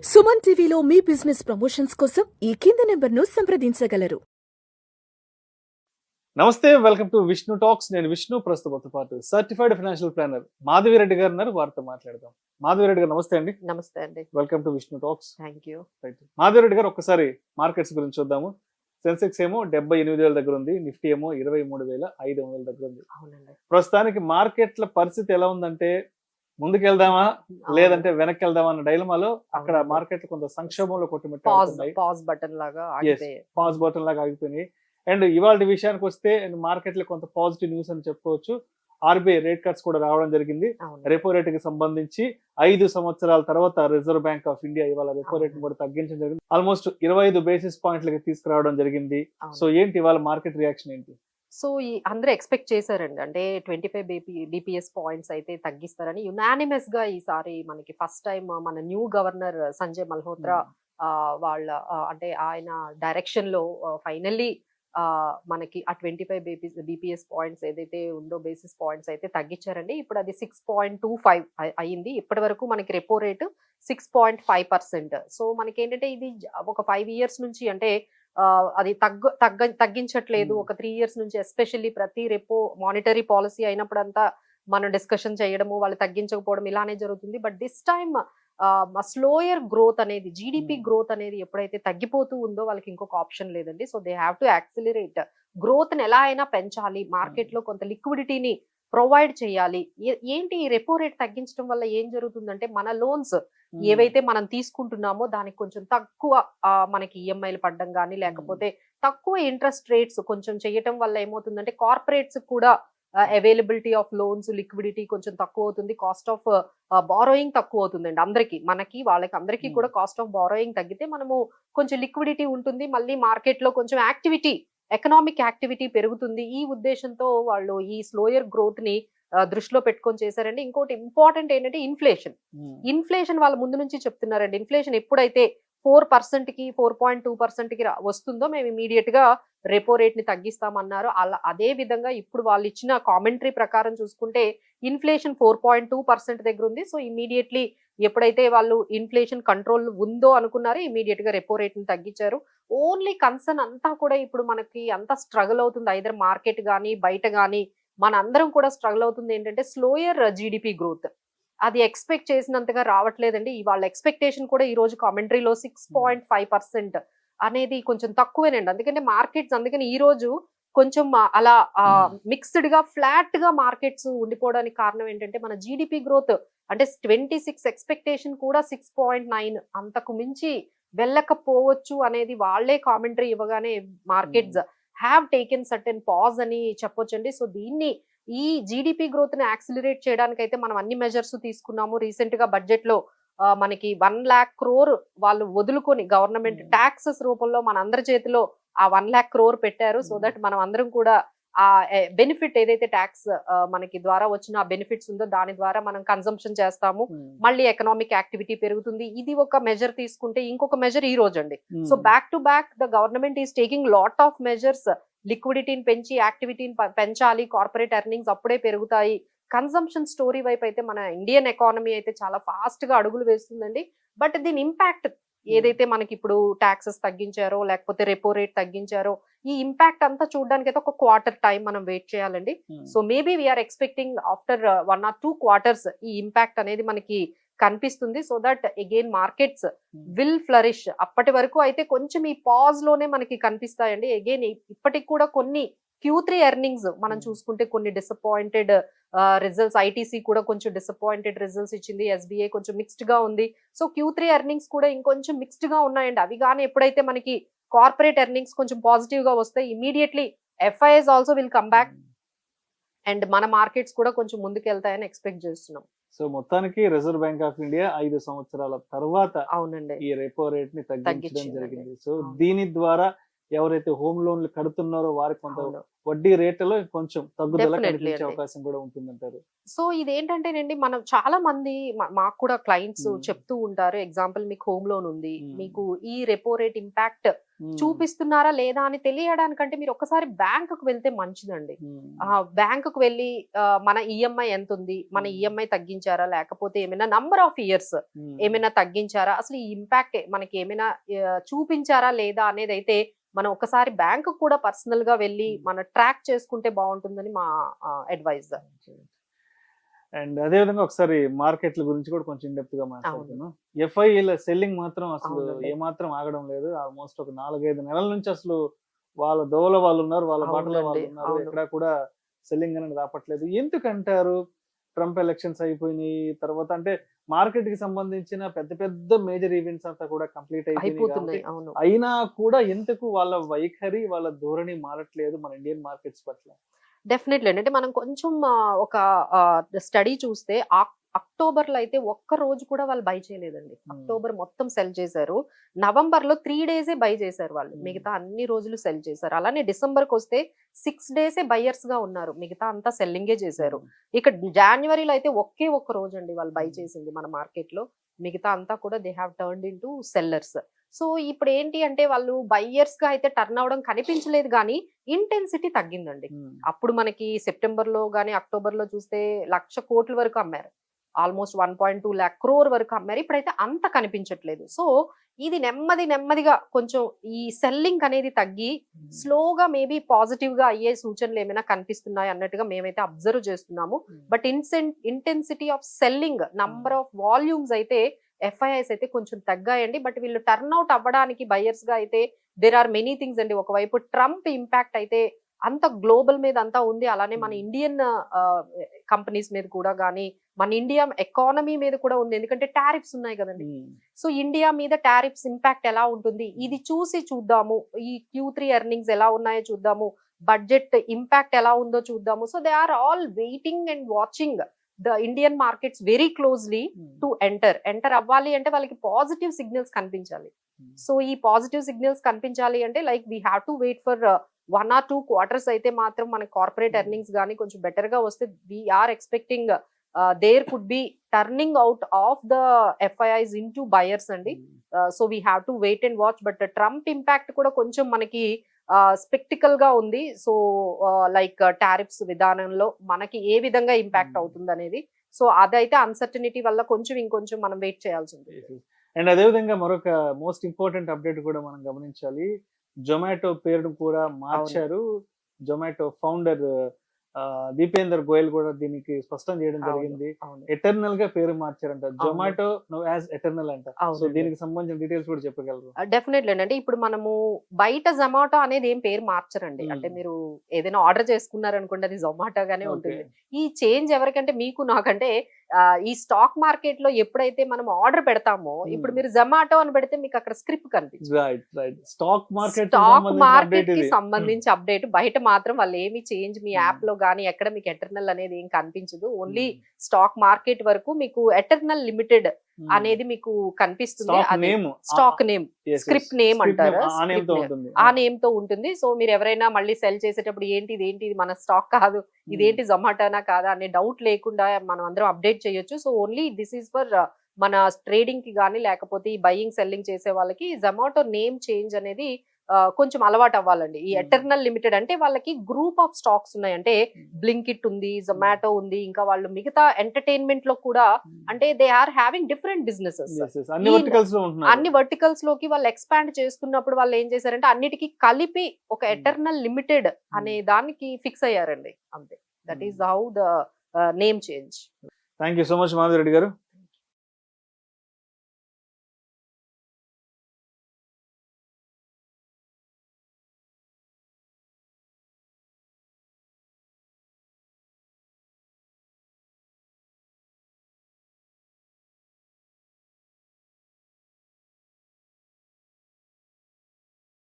సుమన్ టీవీలో మీ business promotions కోసం ఈ కింది నెంబర్ను సంప్రదించగలరు. నమస్తే, వెల్కమ్ టు విష్ణు టాక్స్. నేను విష్ణు, ప్రస్తుతంతో పాటు సర్టిఫైడ్ ఫైనాన్షియల్ ప్లానర్ మాధవిరెడ్డి గారు ఉన్నారు. వారితో మాట్లాడదాం. మాధవిరెడ్డి గారు నమస్తే అండి. నమస్తే అండి. Welcome to Vishnu talks. Thank you. Right, Madhavi Reddy గారు ఒక్కసారి మార్కెట్స్ గురించి చూద్దాము. సెన్సెక్స్ ఏమో 78,000 దగ్గర ఉంది, నిఫ్టీ ఏమో 23,500 దగ్గర ఉంది. అవునండి. ప్రస్తుతానికి మార్కెట్ల పరిస్థితి ఎలా ఉందంటే, ముందుకెళ్దామా లేదంటే వెనక్కి వెళ్దామా అన్న డైలమాలో అక్కడ మార్కెట్ కొంత సంక్షోభంలో కొట్టుమిట్టాయి. పాజ్ బటన్ లాగా పాజ్ బటన్ లాగా ఆగిపోయినాయి. అండ్ ఇవాళ విషయానికి వస్తే మార్కెట్ లో కొంత పాజిటివ్ న్యూస్ అని చెప్పుకోవచ్చు. ఆర్బీఐ రేట్ కట్స్ కూడా రావడం జరిగింది. రెపో రేట్ కి సంబంధించి 5 సంవత్సరాల తర్వాత రిజర్వ్ బ్యాంక్ ఆఫ్ ఇండియా ఇవాళ రెపో రేట్ కూడా తగ్గించడం జరిగింది. ఆల్మోస్ట్ 25 బేసిస్ పాయింట్లకి తీసుకురావడం జరిగింది. సో ఏంటి ఇవాళ మార్కెట్ రియాక్షన్ ఏంటి? సో ఈ అందరూ ఎక్స్పెక్ట్ చేశారండి, అంటే 25 బీపీఎస్ పాయింట్స్ అయితే తగ్గిస్తారని. యునానిమస్ గా ఈసారి మనకి ఫస్ట్ టైం మన న్యూ గవర్నర్ సంజయ్ మల్హోత్రా వాళ్ళ అంటే ఆయన డైరెక్షన్ లో ఫైనల్లీ మనకి ఆ 25 బీపీఎస్ పాయింట్స్ ఏదైతే ఉందో బేసిస్ పాయింట్స్ అయితే తగ్గించారండి. ఇప్పుడు అది 6.25 అయింది. ఇప్పటి వరకు మనకి రెపో రేటు 6.5%. సో మనకి ఏంటంటే ఇది ఒక 5 ఇయర్స్ నుంచి అంటే అది తగ్గించట్లేదు. ఒక 3 ఇయర్స్ నుంచి ఎస్పెషల్లీ ప్రతి రెపో మానిటరీ పాలసీ అయినప్పుడంతా మనం డిస్కషన్ చేయడము, వాళ్ళు తగ్గించకపోవడం ఇలానే జరుగుతుంది. But this time slower growth అనేది, జీడిపి గ్రోత్ అనేది ఎప్పుడైతే తగ్గిపోతూ ఉందో వాళ్ళకి ఇంకొక ఆప్షన్ లేదండి. So they have to accelerate growth ని ఎలా అయినా పెంచాలి, మార్కెట్ లో కొంత లిక్విడిటీని ప్రొవైడ్ చేయాలి. ఏంటి ఈ రెపో రేట్ తగ్గించడం వల్ల ఏం జరుగుతుందంటే మన లోన్స్ ఏవైతే మనం తీసుకుంటున్నామో దానికి కొంచెం తక్కువ మనకి ఈఎంఐలు పడడం కానీ లేకపోతే తక్కువ ఇంట్రెస్ట్ రేట్స్ కొంచెం చేయటం వల్ల ఏమవుతుందంటే కార్పొరేట్స్ కూడా అవైలబిలిటీ ఆఫ్ లోన్స్, లిక్విడిటీ కొంచెం తక్కువ అవుతుంది. కాస్ట్ ఆఫ్ బారోయింగ్ తక్కువ అవుతుందండి అందరికి, మనకి వాళ్ళకి అందరికీ కూడా కాస్ట్ ఆఫ్ బారోయింగ్ తగ్గితే మనము కొంచెం లిక్విడిటీ ఉంటుంది. మళ్ళీ మార్కెట్ లో కొంచెం యాక్టివిటీ, ఎకనామిక్ యాక్టివిటీ పెరుగుతుంది. ఈ ఉద్దేశంతో వాళ్ళు ఈ స్లోయర్ గ్రోత్ ని దృష్టిలో పెట్టుకొని చేశారండి. ఇంకోటి ఇంపార్టెంట్ ఏంటంటే ఇన్ఫ్లేషన్ వాళ్ళ ముందు నుంచి చెప్తున్నారండి. ఇన్ఫ్లేషన్ ఎప్పుడైతే 4% కి 4.2% కి వస్తుందో మేము ఇమీడియట్ గా రెపో రేట్ ని తగ్గిస్తామన్నారు. అలా అదే విధంగా ఇప్పుడు వాళ్ళు ఇచ్చిన కామెంటరీ ప్రకారం చూసుకుంటే ఇన్ఫ్లేషన్ 4.2% దగ్గర ఉంది. సో ఇమీడియట్లీ ఎప్పుడైతే వాళ్ళు ఇన్ఫ్లేషన్ కంట్రోల్ ఉందో అనుకున్నారో ఇమీడియట్ గా రెపో రేట్ ని తగ్గించారు. ఓన్లీ కన్సర్న్ అంతా కూడా ఇప్పుడు మనకి అంతా స్ట్రగుల్ అవుతుంది, ఐదర్ మార్కెట్ కానీ బయట కానీ మన అందరం కూడా స్ట్రగుల్ అవుతుంది ఏంటంటే స్లోయర్ జీడిపి గ్రోత్. అది ఎక్స్పెక్ట్ చేసినంతగా రావట్లేదండి. వాళ్ళ ఎక్స్పెక్టేషన్ కూడా ఈ రోజు కామెంటరీలో 6.5% అనేది కొంచెం తక్కువేనండి. అందుకంటే మార్కెట్స్ అందుకని ఈ రోజు కొంచెం అలా మిక్స్డ్ గా ఫ్లాట్ గా మార్కెట్స్ ఉండిపోవడానికి కారణం ఏంటంటే మన జీడిపి గ్రోత్ అంటే 26 ఎక్స్పెక్టేషన్ కూడా 6.9 అంతకు మించి వెళ్ళకపోవచ్చు అనేది వాళ్ళే కామెంటరీ ఇవ్వగానే markets have taken certain pause అని చెప్పొచ్చండి. సో దీన్ని ఈ జీడిపి గ్రోత్ ని యాక్సిలరేట్ చేయడానికి అయితే మనం అన్ని మెజర్స్ తీసుకున్నాము. రీసెంట్ గా బడ్జెట్ లో మనకి 1 lakh crore వాళ్ళు వదులుకొని గవర్నమెంట్ ట్యాక్సెస్ రూపంలో మన అందరి చేతిలో ఆ 1 lakh crore పెట్టారు. సో దట్ మనం అందరం కూడా ఆ బెనిఫిట్ ఏదైతే ట్యాక్స్ మనకి ద్వారా వచ్చిన బెనిఫిట్స్ ఉందో దాని ద్వారా మనం కన్సంప్షన్ చేస్తాము, మళ్ళీ ఎకనామిక్ యాక్టివిటీ పెరుగుతుంది. ఇది ఒక మెజర్ తీసుకుంటే ఇంకొక మెజర్ ఈ రోజు అండి. So back to back the government is taking lot of measures. లిక్విడిటీని పెంచి యాక్టివిటీని పెంచాలి, కార్పొరేట్ ఎర్నింగ్స్ అప్పుడే పెరుగుతాయి. కన్సంప్షన్ స్టోరీ వైపు అయితే మన ఇండియన్ ఎకానమీ అయితే చాలా ఫాస్ట్ గా అడుగులు వేస్తుందండి. బట్ దీని ఇంపాక్ట్ ఏదైతే మనకి ఇప్పుడు ట్యాక్సెస్ తగ్గించారో లేకపోతే రెపో రేట్ తగ్గించారో ఈ ఇంపాక్ట్ అంతా చూడడానికి అయితే ఒక క్వార్టర్ టైం మనం వెయిట్ చేయాలండి. So maybe we are expecting after 1 or 2 quarters ఈ ఇంపాక్ట్ అనేది మనకి కనిపిస్తుంది. So that again markets will flourish. అప్పటి వరకు అయితే కొంచెం ఈ పాజ్ లోనే మనకి కనిపిస్తాయండి. అగైన్ ఇప్పటికి కూడా కొన్ని Q3 ఎర్నింగ్స్ మనం చూసుకుంటే కొన్ని డిసప్పాయింటెడ్ రిజల్ట్స్, ఐటీసీ కూడా కొంచెం డిసప్పాయింటెడ్ రిజల్ట్స్ ఇచ్చింది, ఎస్బీఐ కొంచెం మిక్స్డ్ గా ఉంది. సో Q3 ఎర్నింగ్స్ కూడా ఇంకొంచెం మిక్స్డ్ గా ఉన్నాయండి. అవి కానీ ఎప్పుడైతే మనకి కార్పొరేట్ ఎర్నింగ్స్ కొంచెం పాజిటివ్ గా వస్తాయి immediately FIs also will come back and మన మార్కెట్స్ కూడా కొంచెం ముందుకు వెళ్తాయని ఎక్స్పెక్ట్ చేస్తున్నాం. సో మొత్తానికి రిజర్వ్ బ్యాంక్ ఆఫ్ ఇండియా 5 సంవత్సరాల తర్వాత అవునండి ఈ రెపో రేట్ ని తగ్గించడం జరిగింది. సో దీని ద్వారా ఎవరైతే హోమ్ లోన్లు కడుతున్నారో వారికి కొంత అవును. వడ్డీ రేట్లలో కొంచెం తగ్గుదల Definitely కనిపించే అండి. అవకాశం కూడా ఉంటుందంటారు. సో ఇదేంటంటేనండి మనం చాలా మంది మాకు కూడా క్లయింట్స్ Hmm. చెప్తూ ఉంటారు, ఎగ్జాంపుల్ మీకు హోమ్ లోన్ ఉంది, Hmm. మీకు ఈ రెపో రేట్ ఇంపాక్ట్ చూపిస్తున్నారా లేదా అని తెలియడానికంటే మీరు ఒకసారి బ్యాంకుకు వెళ్తే మంచిదండి. బ్యాంకుకు వెళ్ళి మన ఈఎంఐ ఎంత ఉంది, మన ఈఎంఐ తగ్గించారా, లేకపోతే ఏమైనా నంబర్ ఆఫ్ ఇయర్స్ ఏమైనా తగ్గించారా, అసలు ఈ ఇంపాక్ట్ మనకి ఏమైనా చూపించారా లేదా అనేది అయితే మనం ఒకసారి బ్యాంకు కూడా పర్సనల్ గా వెళ్ళి మన ట్రాక్ చేసుకుంటే బాగుంటుందని మా అడ్వైజ్. అండ్ అదే విధంగా ఒకసారి మార్కెట్ల గురించి కూడా కొంచెం డెప్త్ గా మాట్లాడుతున్నాం. ఎఫ్ఐల సెల్లింగ్ మాత్రం అసలు అవునండి. ఏమాత్రం ఆగడం లేదు. ఆల్మోస్ట్ ఒక 4-5 నెలల నుంచి అసలు వాళ్ళ దోవలో వాళ్ళు ఉన్నారు, వాళ్ళ బాటలో వాళ్ళు అవునండి, ఉన్నారు. అవును. ఎక్కడ కూడా సెల్లింగ్ అనేది రావట్లేదు. ఎందుకంటారు? ట్రంప్ ఎలక్షన్స్ అయిపోయినాయి తర్వాత, అంటే మార్కెట్ కి సంబంధించిన పెద్ద పెద్ద మేజర్ ఈవెంట్స్ అంతా కూడా కంప్లీట్ అయిపోతున్నాయి. అయిపోయినాయి. అవును, అయినా కూడా ఎందుకు వాళ్ళ వైఖరి, వాళ్ళ ధోరణి మారట్లేదు మన ఇండియన్ మార్కెట్స్ పట్ల? డెఫినెట్లీ అంటే మనం కొంచెం ఒక స్టడీ చూస్తే అక్టోబర్ లో అయితే ఒక్క రోజు కూడా వాళ్ళు బై చేయలేదండి. అక్టోబర్ మొత్తం సెల్ చేశారు. నవంబర్ లో 3 డేసే బై చేశారు వాళ్ళు, మిగతా అన్ని రోజులు సెల్ చేశారు. అలానే డిసెంబర్ కి వస్తే 6 డేసే బయర్స్ గా ఉన్నారు, మిగతా అంతా సెల్లింగే చేశారు. ఇక జనవరిలో అయితే ఒక్క రోజు అండి వాళ్ళు బై చేసింది మన మార్కెట్ లో, మిగతా అంతా కూడా they have turned in to sellers. So ఇప్పుడు ఏంటి అంటే వాళ్ళు బయ్యర్స్ గా అయితే టర్న్ అవడం కనిపించలేదు, కానీ ఇంటెన్సిటీ తగ్గిందండి. అప్పుడు మనకి సెప్టెంబర్ లో గానీ అక్టోబర్ లో చూస్తే 1,00,000 కోట్ల వరకు అమ్మారు, ఆల్మోస్ట్ 1.2 lakh crore వరకు అమ్మారు. ఇప్పుడైతే అంత కనిపించట్లేదు. సో ఇది నెమ్మదిగా కొంచెం ఈ సెల్లింగ్ అనేది తగ్గి స్లోగా మేబీ పాజిటివ్ గా అయ్యే సూచనలు ఏమైనా కనిపిస్తున్నాయి అన్నట్టుగా మేమైతే అబ్జర్వ్ చేస్తున్నాము. But intensity of selling, number of volumes అయితే ఎఫ్ఐఐస్ అయితే కొంచెం తగ్గాయండి. బట్ వీళ్ళు టర్న్ అవుట్ అవ్వడానికి బయర్స్ గా అయితే దేర్ ఆర్ మెనీ థింగ్స్ అండి. ఒకవైపు ట్రంప్ ఇంపాక్ట్ అయితే అంత గ్లోబల్ మీద అంతా ఉంది, అలానే మన ఇండియన్ కంపెనీస్ మీద కూడా గానీ మన ఇండియా ఎకానమీ మీద కూడా ఉంది. ఎందుకంటే టారిఫ్స్ ఉన్నాయి కదండి. సో ఇండియా మీద టారిఫ్స్ ఇంపాక్ట్ ఎలా ఉంటుంది ఇది చూద్దాము. ఈ Q3 ఎర్నింగ్స్ ఎలా ఉన్నాయో చూద్దాము, బడ్జెట్ ఇంపాక్ట్ ఎలా ఉందో చూద్దాము. So they are all waiting and watching the Indian markets very closely to enter అవ్వాలి అంటే వాళ్ళకి పాజిటివ్ సిగ్నల్స్ కనిపించాలి. సో ఈ పాజిటివ్ సిగ్నల్స్ కనిపించాలి అంటే like we have to wait for 1 or 2 quarters అయితే మాత్రం మన కార్పొరేట్ ఎర్నింగ్స్ కానీ కొంచెం బెటర్ గా వస్తే we're expecting there could be turning out of the FIIs in to buyers అండి. So we have to wait and watch. But Trump impact కూడా కొంచెం మనకి స్పెక్టికల్ గా ఉంది. సో లైక్ టారిఫ్స్ విధానంలో మనకి ఏ విధంగా ఇంపాక్ట్ అవుతుంది అనేది, సో అదైతే అన్సర్టనిటీ వల్ల ఇంకొంచెం మనం వెయిట్ చేయాల్సి ఉంటుంది. అండ్ అదే విధంగా మరొక మోస్ట్ ఇంపార్టెంట్ అప్డేట్ కూడా మనం గమనించాలి. జొమాటో పేరును కూడా మార్చారు. జొమాటో ఫౌండర్ దీపేందర్ గోయల్ కూడా దీనికి స్పష్టం చేయడం జరిగింది. ఎటర్నల్ గా పేరు మార్చారంట, జొమాటో నౌ యాజ్ ఎటర్నల్ అంట. సో దీనికి సంబంధించిన డీటెయిల్స్ కూడా చెప్పగలరు? డెఫినెట్లీ అండి. ఇప్పుడు మనము బయట జొమాటో అనేది ఏం పేరు మార్చరండి. అంటే మీరు ఏదైనా ఆర్డర్ చేసుకున్నారనుకోండి అది జొమాటో గానే ఉంటుంది. ఈ చేంజ్ ఎవరికంటే మీకు నాకంటే ఈ స్టాక్ మార్కెట్ లో ఎప్పుడైతే మనం ఆర్డర్ పెడతామో, ఇప్పుడు మీరు జొమాటో అని పెడితే మీకు అక్కడ స్క్రిప్ట్ కనిపిస్తుంది. స్టాక్ మార్కెట్ కి సంబంధించి అప్డేట్. బయట మాత్రం వాళ్ళు ఏమి చేంజ్ మీ యాప్ లో గానీ ఎక్కడ మీకు ఎటర్నల్ అనేది ఏం కనిపించదు. ఓన్లీ స్టాక్ మార్కెట్ వరకు మీకు ఎటర్నల్ లిమిటెడ్ అనేది మీకు కనిపిస్తుంది. స్టాక్ నేమ్, స్క్రిప్ట్ నేమ్ అంటారు, ఆ నేమ్ తో ఉంటుంది. సో మీరు ఎవరైనా మళ్ళీ సెల్ చేసేటప్పుడు ఏంటి మన స్టాక్ కాదు, ఇదేంటి జొమాటోనా కాదా అనే డౌట్ లేకుండా మనం అందరం అప్డేట్ చేయొచ్చు. So only this is for మన ట్రేడింగ్ కి కానీ లేకపోతే ఈ బయింగ్ సెల్లింగ్ చేసే వాళ్ళకి జొమాటో నేమ్ చేంజ్ అనేది కొంచెం అలవాటు అవ్వాలండి. ఈ ఎటర్నల్ లిమిటెడ్ అంటే వాళ్ళకి గ్రూప్ ఆఫ్ స్టాక్స్ ఉన్నాయి. అంటే బ్లింకిట్ ఉంది, జొమాటో ఉంది, ఇంకా వాళ్ళు మిగతా ఎంటర్టైన్మెంట్ లో కూడా అంటే they are having different businesses. అన్ని వర్టికల్స్ లోకి వాళ్ళు ఎక్స్పాండ్ చేస్తున్నప్పుడు వాళ్ళు ఏం చేశారంటే అన్నిటికీ కలిపి ఒక ఎటర్నల్ లిమిటెడ్ అనే దానికి ఫిక్స్ అయ్యారండి. అంతే. That is how the name change. Thank you so much Madhavi Reddy గారు.